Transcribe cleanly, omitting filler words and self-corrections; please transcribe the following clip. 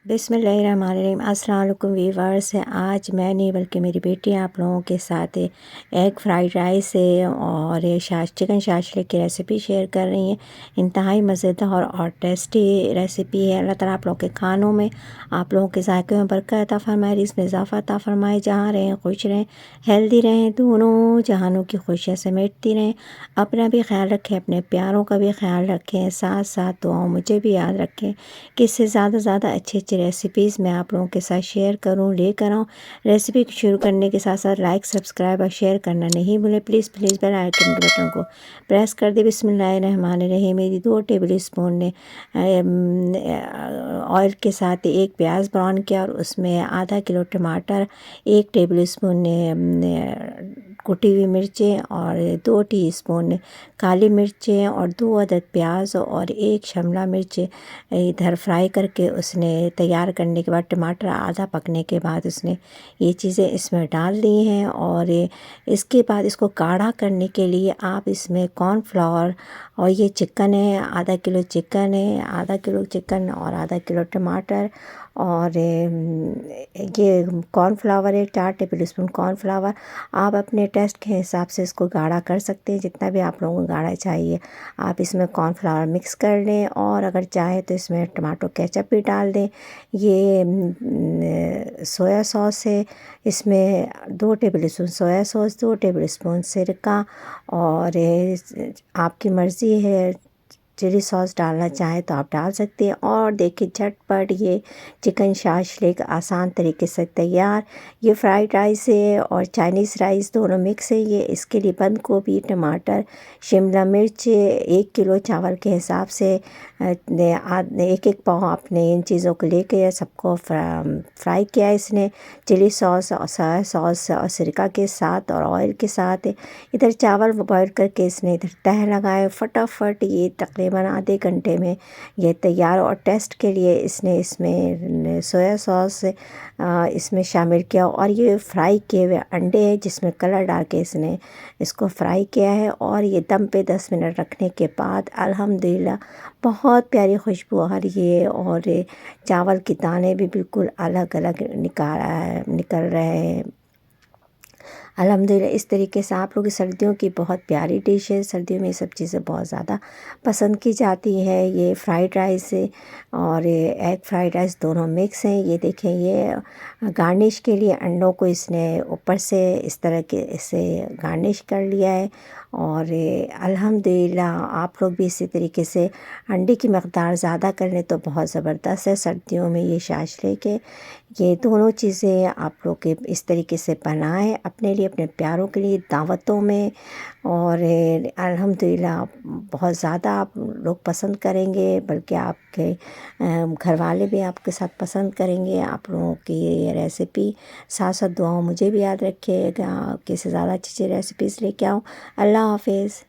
बिस्मिल्लाहिर्रहमानिर्रहीम। अस्सलाम वालेकुम व्यूअर्स। आज मैं नहीं बल्कि मेरी बेटी आप लोगों के साथ एग फ्राइड राइस और चिकन शाशलिक की रेसिपी शेयर कर रही हैं। इंतहाई मज़ेदार और टेस्टी रेसिपी है। अल्लाह ताला आप लोगों के खानों में, आप लोगों के ज़ायक़े में बरकत अता फ़रमाए, इसमें इज़ाफ़ा अता फ़रमाए। जहाँ रहें खुश रहें, हेल्दी रहें, दोनों जहानों की खुशियाँ समेटती रहें। अपना भी ख्याल रखें, अपने प्यारों का भी ख्याल रखें, साथ साथ दुआओं मुझे भी याद रखें कि इससे ज़्यादा अच्छी अच्छी रेसिपीज़ मैं आप लोगों के साथ शेयर करूं, लेकर आऊँ। रेसिपी शुरू करने के साथ साथ लाइक, सब्सक्राइब और शेयर करना नहीं भूलें। प्लीज़ बेल आइकन के बटन को प्रेस कर दे। बिस्मिल्लाहिर्रहमानिर्रहीम। मेरी 2 टेबल स्पून ने ऑयल के साथ एक प्याज ब्राउन किया और उसमें आधा किलो टमाटर, 1 टेबल स्पून ने कुटी हुई मिर्चें और 2 टीस्पून काली मिर्चें और 2 अदद प्याज और 1 शिमला मिर्च इधर फ्राई करके उसने तैयार करने के बाद टमाटर आधा पकने के बाद उसने ये चीज़ें इसमें डाल दी हैं। और इसके बाद इसको गाढ़ा करने के लिए आप इसमें कॉर्नफ्लावर और ये चिकन है, आधा किलो चिकन है, आधा किलो चिकन और आधा किलो टमाटर और ये कॉर्नफ्लावर है, 4 टेबल स्पून कॉर्नफ्लावर। आप अपने टेस्ट के हिसाब से इसको गाढ़ा कर सकते हैं, जितना भी आप लोगों को गाढ़ा चाहिए आप इसमें कॉर्नफ्लावर मिक्स कर लें। और अगर चाहे तो इसमें टमाटो केचप भी डाल दें। ये सोया सॉस है, इसमें 2 table spoon soya sauce, 2 table spoon सिरका और आपकी मर्ज़ी है चिली सॉस डालना चाहें तो आप डाल सकते हैं। और देखिए झटपट ये चिकन शाशलिक आसान तरीके से तैयार। ये फ्राइड राइस है और चाइनीज़ राइस दोनों मिक्स है। ये इसके लिए बंद गोभी, टमाटर, शिमला मिर्च 1 किलो चावल के हिसाब से एक पाव आपने इन चीज़ों को लेके सबको फ्राई किया है इसने चिली सॉस और सोया सॉस और सिरका के साथ और ऑयल के साथ। इधर चावल बॉयल करके इसने इधर तह लगाए। फटाफट ये तकरीबन आधे घंटे में ये तैयार। और टेस्ट के लिए इसने इसमें सोया सॉस इसमें शामिल किया और ये फ्राई किए हुए अंडे हैं जिसमें कलर डाल के इसने इसको फ्राई किया है। और ये दम पे 10 मिनट रखने के बाद अल्हम्दुलिल्लाह बहुत प्यारी खुशबू आ रही है और चावल के दाने भी बिल्कुल अलग अलग निकल रहे हैं। अल्हम्दुलिल्लाह इस तरीके से आप लोग की सर्दियों की बहुत प्यारी डिश है। सर्दियों में ये सब चीज़ें बहुत ज़्यादा पसंद की जाती है। ये फ्राइड राइस और एग फ्राइड राइस दोनों मिक्स हैं। ये देखें, ये गार्निश के लिए अंडों को इसने ऊपर से इस तरह के इसे गार्निश कर लिया है। और अल्हम्दुलिल्लाह आप लोग भी इसी तरीके से अंडे की मक़दार ज़्यादा कर लें तो बहुत ज़बरदस्त है। सर्दियों में ये शाशलिक है। ये दोनों चीज़ें आप लोग के इस तरीके से बनाएं अपने लिए, अपने प्यारों के लिए, दावतों में। और अल्हम्दुलिल्लाह बहुत ज़्यादा आप लोग पसंद करेंगे, बल्कि आपके घर वाले भी आपके साथ पसंद करेंगे आप लोगों की ये रेसिपी। साथ साथ दुआओं मुझे भी याद रखिएगा कि इससे ज़्यादा अच्छी रेसिपीज़ लेके आऊँ। अल्लाह हाफ़िज़।